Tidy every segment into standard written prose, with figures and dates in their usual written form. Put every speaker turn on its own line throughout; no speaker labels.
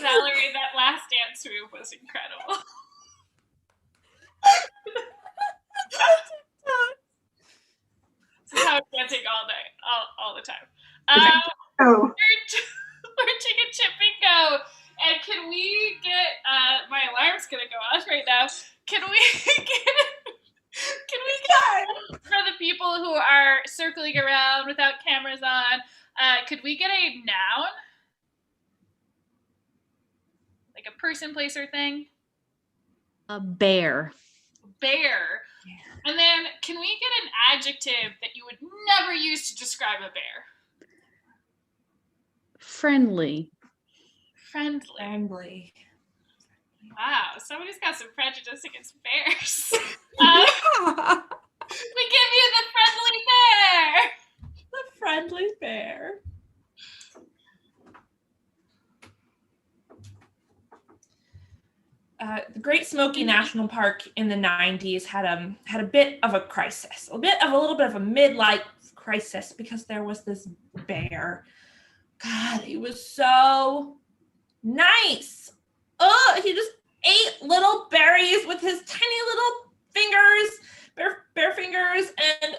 Valerie, that last dance move was incredible. This is how I'm dancing all day, all the time. We're chicken chip bingo. And can we get, my alarm's gonna go off right now. Can we get, for the people who are circling around without cameras on, could we get a noun? Like a person, place, or thing?
A bear.
Bear. Yeah. And then can we get an adjective that you would never use to describe a bear?
Friendly.
Friendly. Wow, somebody's got some prejudice against bears. We give you the friendly bear.
The friendly bear. The Great Smoky National Park in the 90s had a bit of a crisis, a little bit of a midlife crisis, because there was this bear. God, he was so nice. Oh, he just ate little berries with his tiny little fingers, bare fingers, and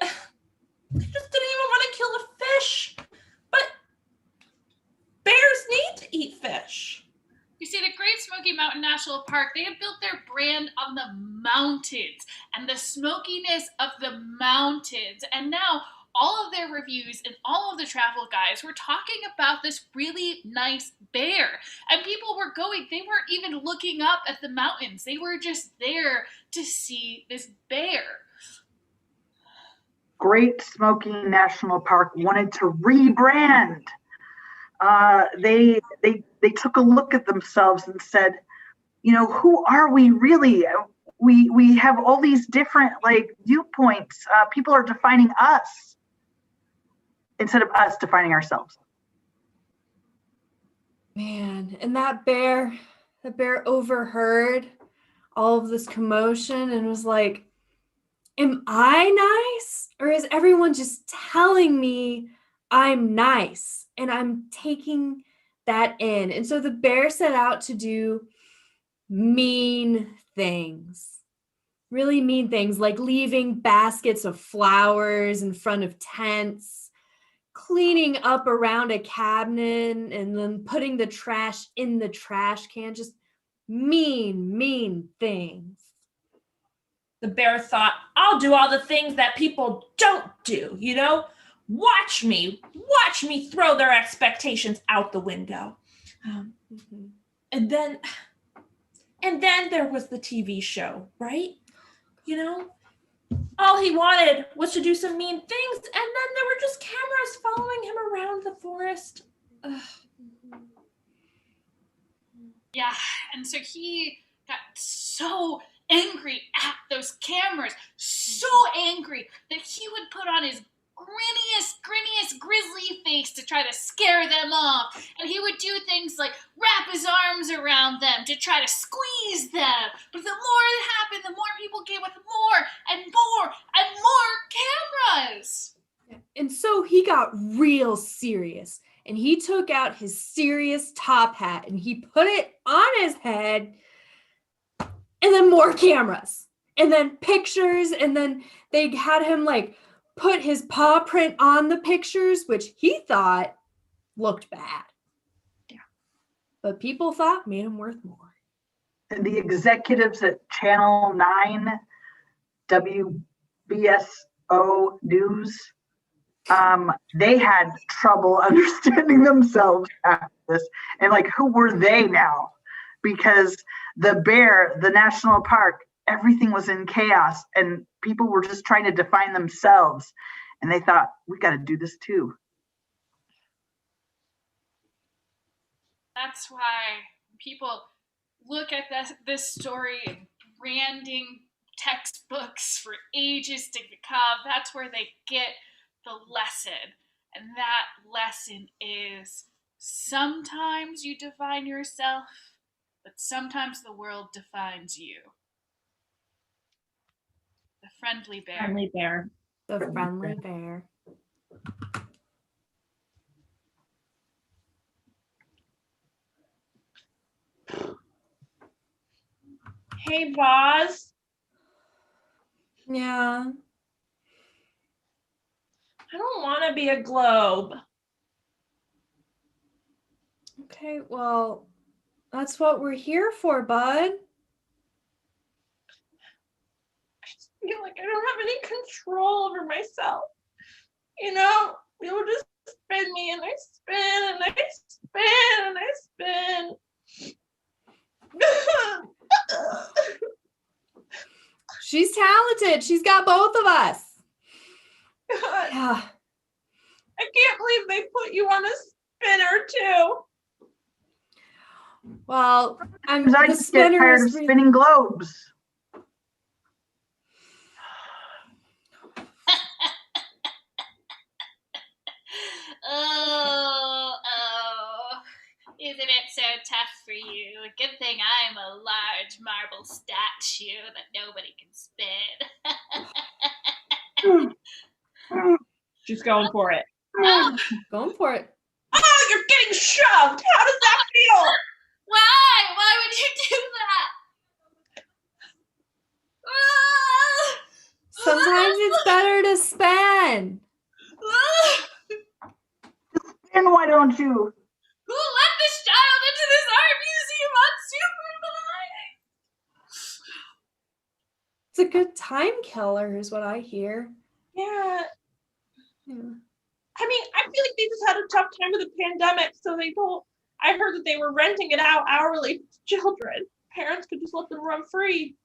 he just didn't even want to kill a fish. But bears need to eat fish.
You see, the Great Smoky Mountain National Park, they have built their brand on the mountains and the smokiness of the mountains. And now all of their reviews and all of the travel guides were talking about this really nice bear. And people were going, they weren't even looking up at the mountains. They were just there to see this bear.
Great Smoky National Park wanted to rebrand. They took a look at themselves and said, who are we really? We have all these different viewpoints. People are defining us instead of us defining ourselves.
Man, and that bear overheard all of this commotion and was like, am I nice? Or is everyone just telling me I'm nice? And I'm taking that in. And so the bear set out to do mean things, really mean things, like leaving baskets of flowers in front of tents, cleaning up around a cabinet, and then putting the trash in the trash can. Just mean things.
The bear thought, I'll do all the things that people don't do, Watch me throw their expectations out the window. And then there was the TV show, right? All he wanted was to do some mean things, and then there were just cameras following him around the forest. Ugh.
Yeah, and so he got so angry at those cameras, so angry that he would put on his grinniest grizzly face to try to scare them off. And he would do things like wrap his arms around them to try to squeeze them. But the more it happened, the more people came with more and more cameras.
And so he got real serious. And he took out his serious top hat and he put it on his head. And then more cameras. And then pictures. And then they had him put his paw print on the pictures, which he thought looked bad. Yeah. But people thought made him worth more.
And the executives at Channel 9, WBSO News, they had trouble understanding themselves after this. And who were they now? Because the bear, the national park, everything was in chaos and people were just trying to define themselves. And they thought, we got to do this too.
That's why people look at this story and branding textbooks for ages to come. That's where they get the lesson. And that lesson is sometimes you define yourself, but sometimes the world defines you. The friendly bear.
Friendly bear.
The friendly bear.
Hey, Boz.
Yeah.
I don't want to be a globe.
Okay, well, that's what we're here for, bud.
I just feel like I don't have any control over myself. You know, people just spin me and I spin and I spin and I spin.
She's talented. She's got both of us.
God,
Yeah.
I can't believe they put you on a spinner too.
Well,
Because I
the
just get
spinner
tired of
is
spinning globes.
Oh, isn't it so tough for you? Good thing I'm a large marble statue that nobody can spin.
She's going for it.
Oh,
going for it.
Oh, you're getting shoved. How does that feel?
why? Why would you do that? Ah!
Sometimes it's better to spin.
Ah!
And why don't you?
Who let this child into this art museum unsupervised?
It's a good time killer, is what I hear.
Yeah.
Yeah.
I mean, I feel like they just had a tough time with the pandemic, so they don't. I heard that they were renting it out hourly to children. Parents could just let them run free.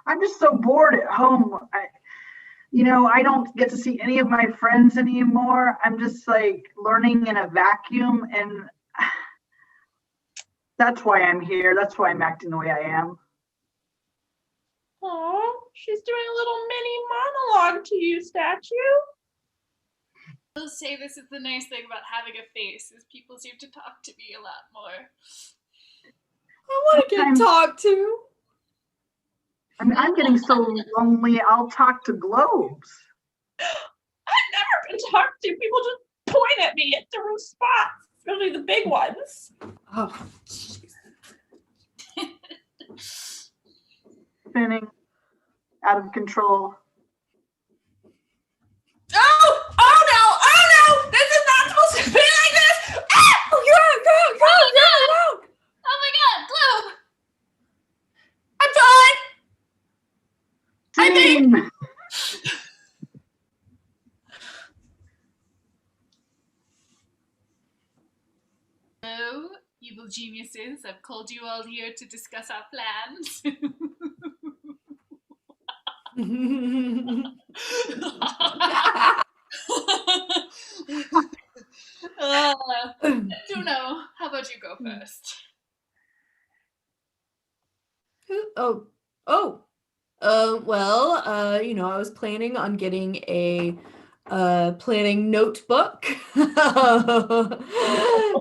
I'm just so bored at home. I don't get to see any of my friends anymore. I'm just like learning in a vacuum, and that's why I'm here. That's why I'm acting the way I am.
Oh, she's doing a little mini monologue to you, statue.
I will say this is the nice thing about having a face is people seem to talk to me a lot more.
I want to get talked to.
I'm getting so lonely. I'll talk to globes.
I've never been talked to. People just point at me at different spots, especially the big ones.
Oh,
Spinning out of control.
Oh no! Oh no! This is not supposed to be like this! Ah!
oh, you're out, go,
Oh my god, Globe!
I'm fine!
Scene.
Hello, evil geniuses. I've called you all here to discuss our plans. Juno, how about you go first?
I was planning on getting a planning notebook.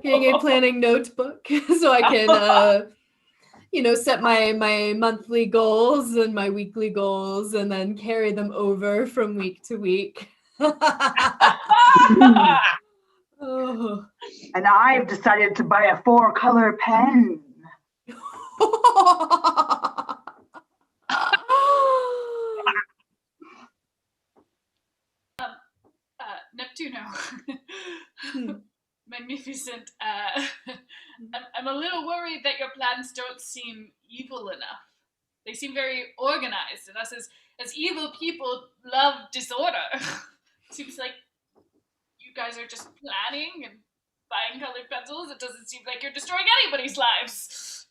Getting a planning notebook so I can set my monthly goals and my weekly goals and then carry them over from week to week. Oh.
And I've decided to buy a 4-color pen.
Neptuno. Magnificent. I'm a little worried that your plans don't seem evil enough. They seem very organized, and us as evil people love disorder. Seems like you guys are just planning and buying colored pencils. It doesn't seem like you're destroying anybody's lives.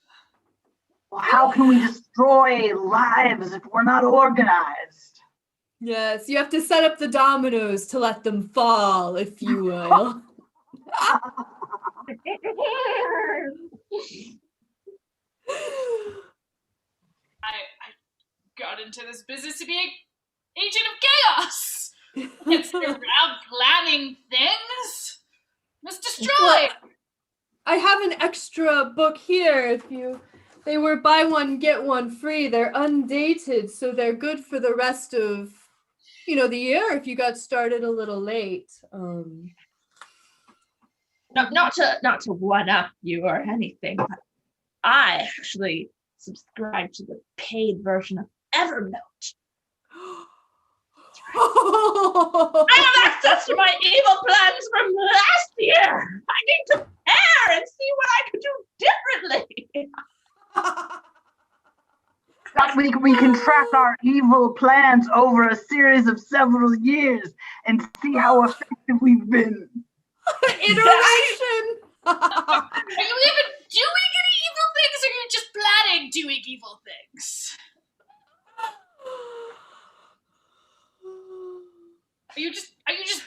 Well, how can we destroy lives if we're not organized?
Yes, you have to set up the dominoes to let them fall, if you will.
I got into this business to be an agent of chaos. It's around planning things. Must destroy.
Well, I have an extra book here. They were buy one get one free. They're undated, so they're good for the rest of the year if you got started a little late.
Not to one up you or anything, but I actually subscribe to the paid version of Evernote. I have access to my evil plans from last year. I need to compare and see what I could do differently.
That we can track our evil plans over a series of several years and see how effective we've been.
Iteration.
Are you even doing any evil things, or are you just planning doing evil things? Are you just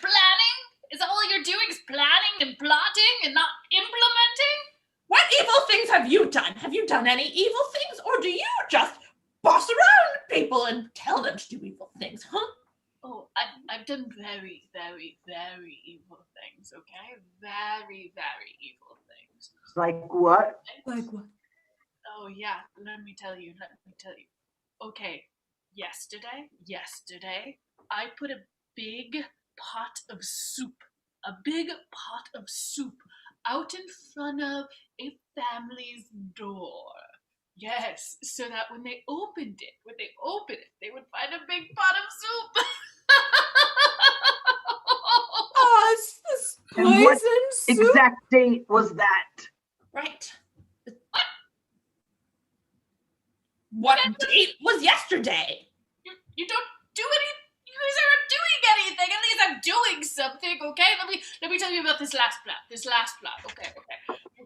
planning? Is that all you're doing? Is planning and plotting and not implementing?
What evil things have you done? Have you done any evil things, or do you just boss around people and tell them to do evil things, huh?
Oh, I've done very, very, very evil things, okay? Very, very evil things.
Like what?
Like what?
Oh, yeah, let me tell you. Okay, yesterday, I put a big pot of soup out in front of a family's door. Yes, so that when they opened it, they would find a big pot of soup.
Oh, it's this
And what
poison soup.
exact date was that?
Right. What date was yesterday?
You don't do any. You guys aren't doing anything. At least I'm doing something, okay? Let me tell you about this last plot. Okay.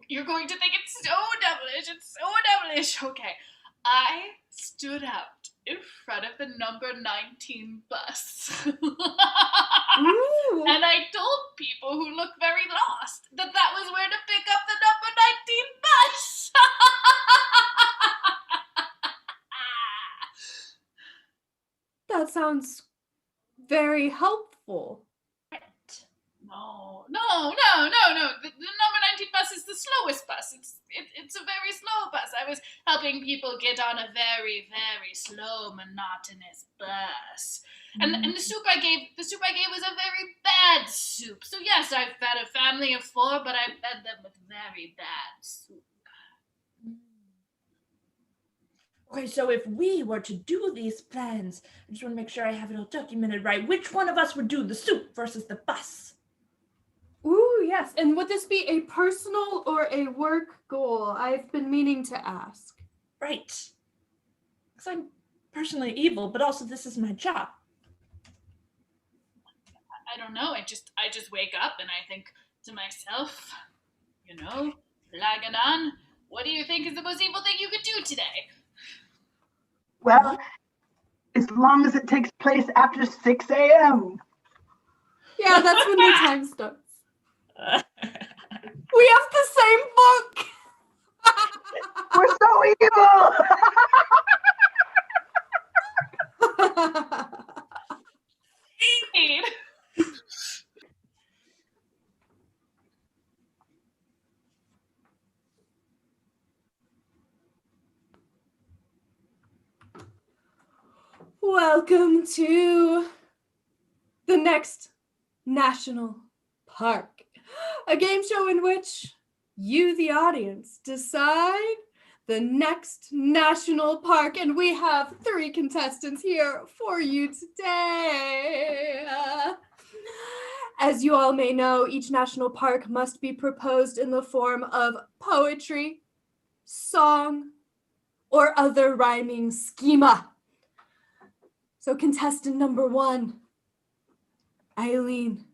You're going to think it's so devilish. Okay. I stood out in front of the number 19 bus.
Ooh.
And I told people who look very lost that was where to pick up the number 19 bus.
That sounds very helpful.
No. The number 19 bus is the slowest bus. It's a very slow bus. I was helping people get on a very, very slow, monotonous bus. And the soup I gave was a very bad soup. So yes, I fed a family of 4, but I fed them with very bad soup.
Okay, so if we were to do these plans, I just want to make sure I have it all documented right. Which one of us would do the soup versus the bus?
Ooh, yes. And would this be a personal or a work goal? I've been meaning to ask.
Right. Because I'm personally evil, but also this is my job.
I don't know. I just wake up and I think to myself, Laganon, what do you think is the most evil thing you could do today?
Well, as long as it takes place after 6 a.m.
Yeah, that's when the time starts. We have the same book.
We're so evil!
Indeed.
Welcome to the next National Park, a game show in which you, the audience, decide the next national park, and we have 3 contestants here for you today. As you all may know, each national park must be proposed in the form of poetry, song, or other rhyming schema. So contestant number 1, Eileen.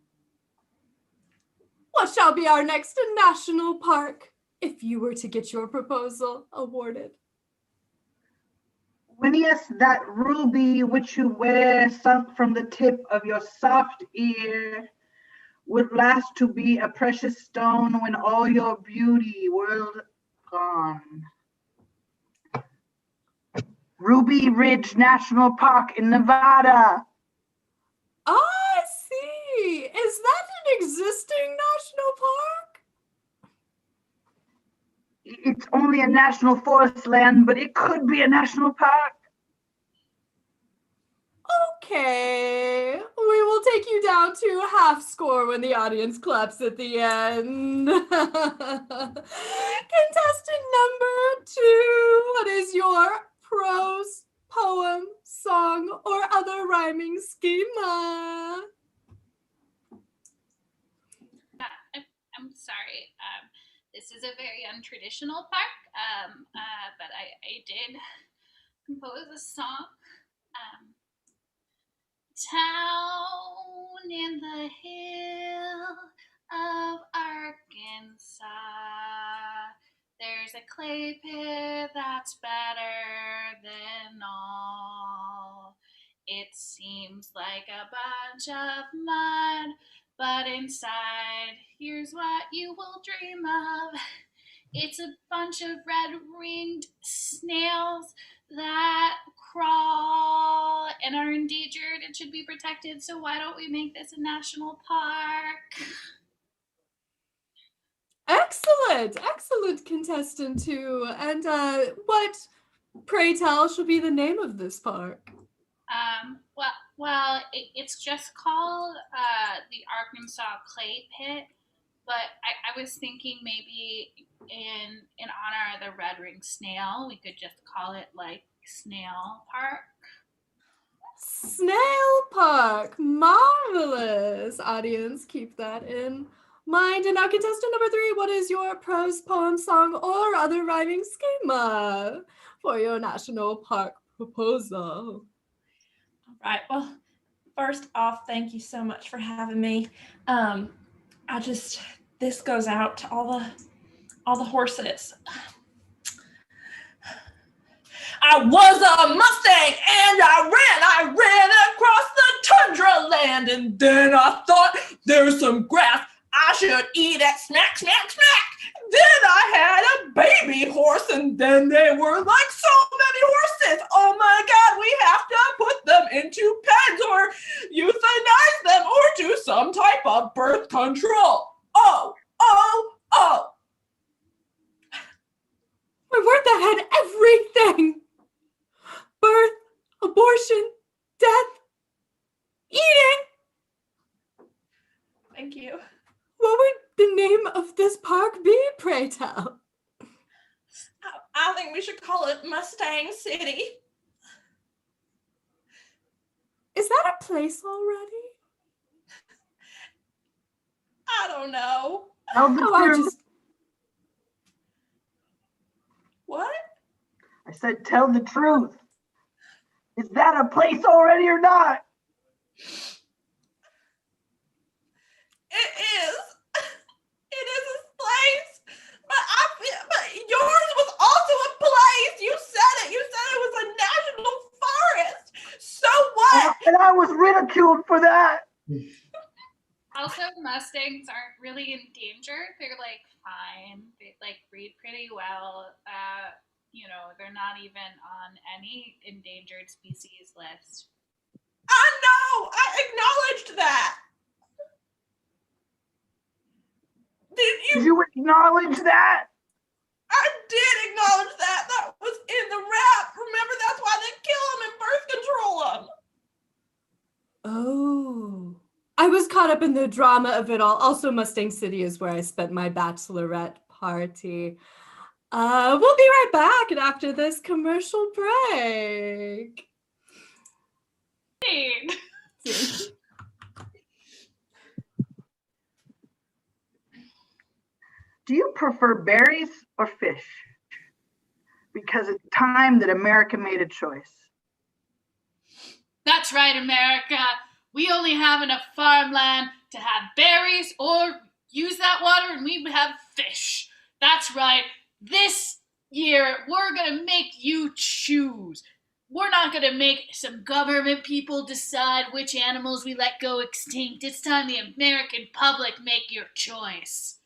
What shall be our next national park if you were to get your proposal awarded?
Winniest, that ruby which you wear sunk from the tip of your soft ear would last to be a precious stone when all your beauty world gone. Ruby Ridge National Park in Nevada.
I see. Is that an existing national park?
It's only a national forest land, but it could be a national park.
Okay. We will take you down to half score when the audience claps at the end. Contestant number 2, what is your prose, poem, song, or other rhyming schema?
I'm sorry. This is a very untraditional park, but I did compose a song. Town in the hill of Arkansas, there's a clay pit that's better than all. It seems like a bunch of mud, but inside, here's what you will dream of. It's a bunch of red-ringed snails that crawl and are endangered and should be protected. So why don't we make this a national park?
Excellent, contestant 2. And what, pray tell, shall be the name of this park?
Well, it's just called the Arkansas Clay Pit, but I was thinking maybe in honor of the red-ringed snail, we could just call it like Snail Park.
Snail Park. Marvelous. Audience, keep that in mind. And now contestant number 3, what is your prose, poem, song, or other rhyming schema for your national park proposal?
All right. Well, first off, thank you so much for having me. This goes out to all the horses. I was a Mustang and I ran across the tundra land, and then I thought there's some grass I should eat it. Smack, smack, smack. Then I had a baby horse, and then they were like so many horses. Oh my God, we have to put them into pens or euthanize them or do some type of birth control. Oh.
My word, that had everything. Birth, abortion, death, eating.
Thank you.
What would the name of this park be, pray tell?
I think we should call it Mustang City.
Is that a place already?
I don't know. What?
I said, tell the truth. Is that a place already or not?
It is. It is a place. But yours was also a place. You said it. You said it was a national forest. So what?
And I was ridiculed for that.
Also, Mustangs aren't really endangered. They're like fine. They like breed pretty well. They're not even on any endangered species list.
I know. I acknowledged that.
Did you acknowledge that?
I did acknowledge that. That was in the rap. Remember, that's why they kill them and birth control them.
Oh. I was caught up in the drama of it all. Also, Mustang City is where I spent my bachelorette party. We'll be right back after this commercial break.
Do you prefer berries or fish? Because it's time that America made a choice.
That's right, America. We only have enough farmland to have berries or use that water and we would have fish. That's right. This year, we're going to make you choose. We're not going to make some government people decide which animals we let go extinct. It's time the American public make your choice.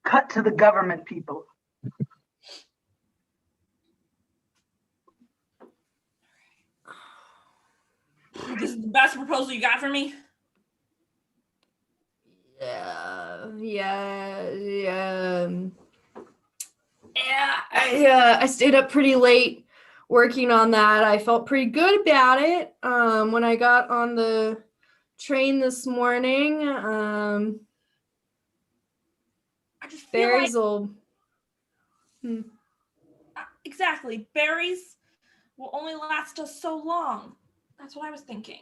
Cut to the government people.
This is the best proposal you got for me?
I stayed up pretty late working on that. I felt pretty good about it when I got on the train this morning.
I just feel like
Berries will.
exactly berries will only last us so long. That's what I was thinking.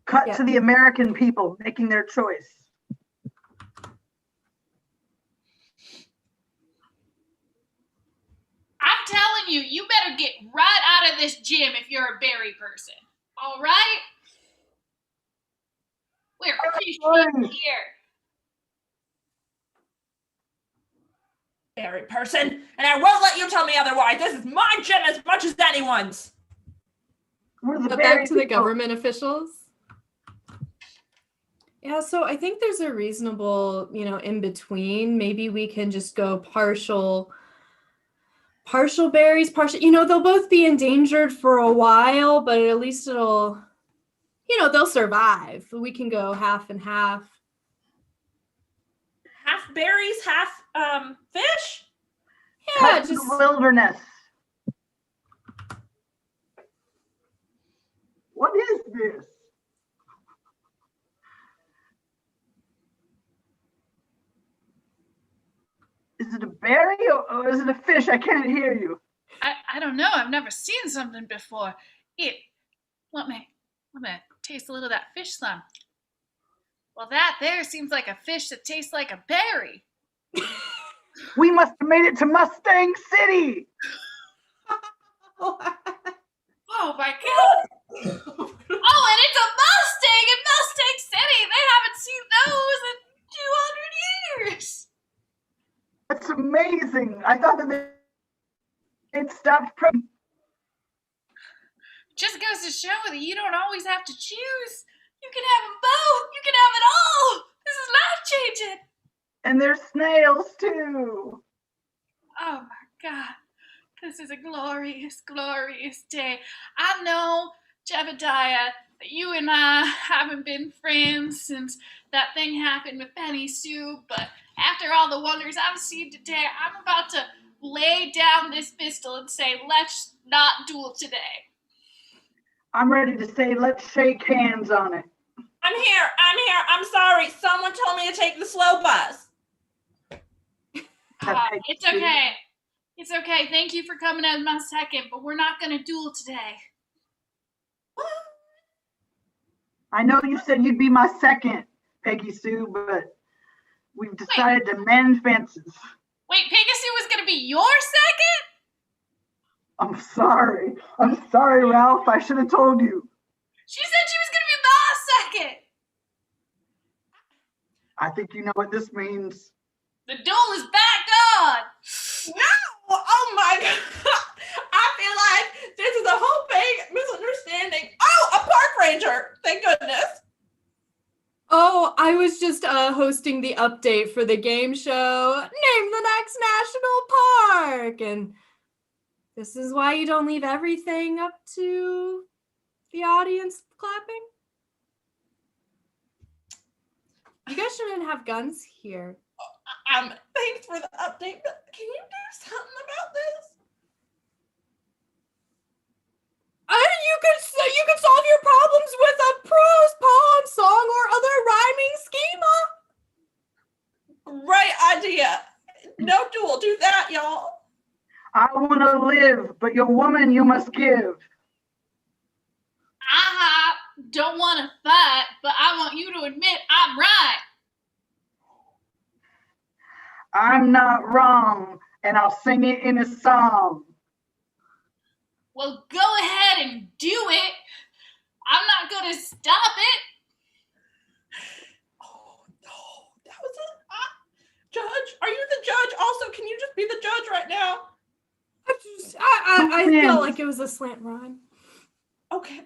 Cut
Yeah.
to the American people making their choice.
I'm telling you, you better get right out of this gym if you're a berry person. All right? We're fish people here.
Berry person, and I won't let you tell me otherwise. This is my gym as much as anyone's.
We're the
But
berry
back to the
people.
government officials. Yeah, so I think there's a reasonable, in between. Maybe we can just go partial berries, they'll both be endangered for a while, but at least it'll, they'll survive. We can go half and half.
Half berries, half fish.
Yeah,
Cut to
just
the wilderness. What is this? Is it a berry or is it a fish? I can't hear you.
I don't know. I've never seen something before. Let me taste a little of that fish slime. Well, that there seems like a fish that tastes like a berry.
We must have made it to Mustang City.
Oh my god! Oh, and it's a Mustang in Mustang City. They haven't seen those in 200 years.
That's amazing. I thought that they'd stopped.
Just goes to show that you don't always have to choose. You can have them both. You can have it all. This is life-changing.
And there's snails too.
Oh my God. This is a glorious, glorious day. I know, Jebediah, that you and I haven't been friends since that thing happened with Penny Sue, but after all the wonders I've seen today, I'm about to lay down this pistol and say, let's not duel today.
I'm ready to say, let's shake hands on it.
I'm here. I'm sorry. Someone told me to take the slow bus.
It's okay. It's okay. Thank you for coming as my second, but we're not going to duel today.
I know you said you'd be my second, Peggy Sue, but we've decided to mend fences.
Wait, Pegasus was going to be your second?
I'm sorry, Ralph. I should have told you.
She said she was going to be my second.
I think you know what this means.
The duel is back on.
No! Oh my God! I feel like this is a whole big misunderstanding. Oh, a park ranger! Thank goodness.
Oh, I was just hosting the update for the game show. Name the next national park. And this is why you don't leave everything up to the audience clapping. You guys shouldn't have guns here.
Thanks for the update, but can you do something about this?
You could solve your problems with a prose, poem, song, or other rhyming schema.
Great idea. No duel. Do that, y'all.
I want to live, but your woman you must give.
I don't want to fight, but I want you to admit I'm right.
I'm not wrong, and I'll sing it in a song.
Well, go ahead and do it. I'm not going to stop it.
Oh, no. That was it. Judge, are you the judge? Also, can you just be the judge right now?
I felt like it was a slant rhyme.
Okay.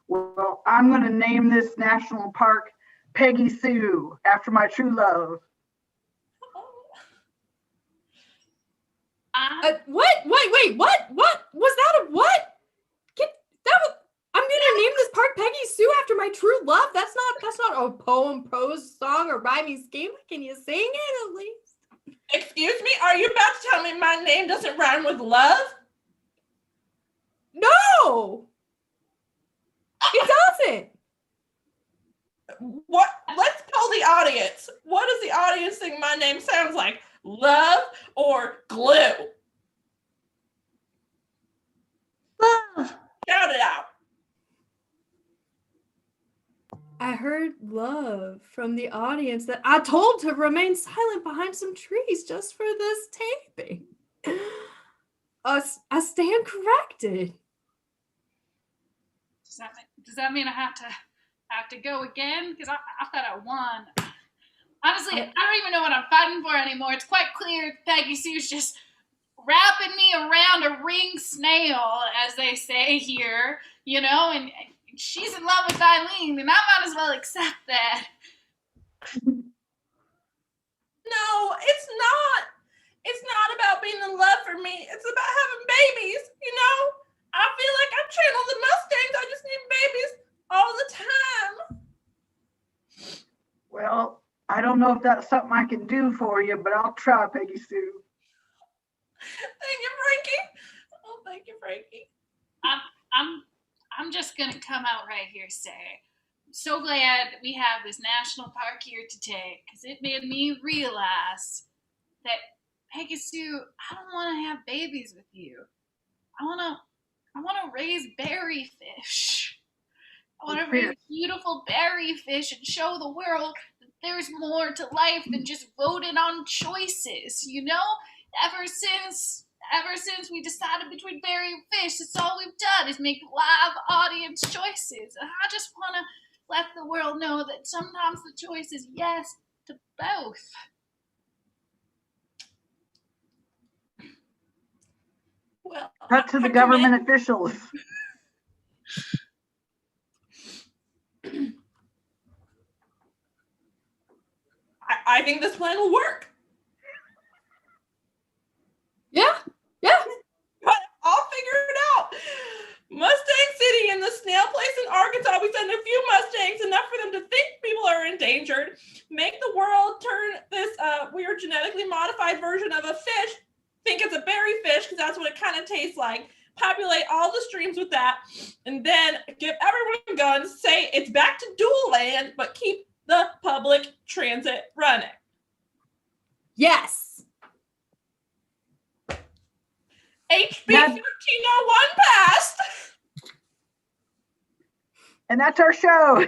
Well, I'm going to name this national park Peggy Sue, after my true love.
What? Wait, what? What? Was that a what? I'm gonna name this park Peggy Sue after my true love? That's not a poem, prose, song, or rhyming scheme. Can you sing it at least?
Excuse me? Are you about to tell me my name doesn't rhyme with love?
No, it doesn't.
What? Let's tell the audience. What does the audience think my name sounds like? Love or glue?
Love.
Shout it out.
I heard love from the audience that I told to remain silent behind some trees just for this taping. I stand corrected.
Does that mean I have to go again? Because I thought I won. Honestly, I don't even know what I'm fighting for anymore. It's quite clear Peggy Sue's just wrapping me around a ring snail, as they say here, you know, and she's in love with Eileen, and I might as well accept that.
No, it's not. It's not about being in love for me. It's about having babies, you know? I feel like I channel the Mustangs. I just need babies all the time.
Well, I don't know if that's something I can do for you, but I'll try, Peggy Sue.
Thank you, Frankie. Oh, thank you, Frankie.
I'm just gonna come out right here say, I'm so glad we have this national park here today, because it made me realize that, Peggy Sue, I don't want to have babies with you. I want to raise berry fish. I want to raise beautiful berry fish and show the world that there's more to life than just voting on choices, you know? Ever since we decided between berry and fish, that's all we've done is make live audience choices. And I just want to let the world know that sometimes the choice is yes to both.
Well,
Cut to the government officials.
I think this plan will work.
Yeah.
But I'll figure it out. Mustang City and the snail place in Arkansas, we send a few Mustangs, enough for them to think people are endangered. Make the world turn this weird genetically modified version of a fish, think it's a berry fish, because that's what it kind of tastes like. Populate all the streams with that, and then give everyone guns, say it's back to dual land, but keep the public transit running.
Yes.
HB 1301 passed.
And that's our show.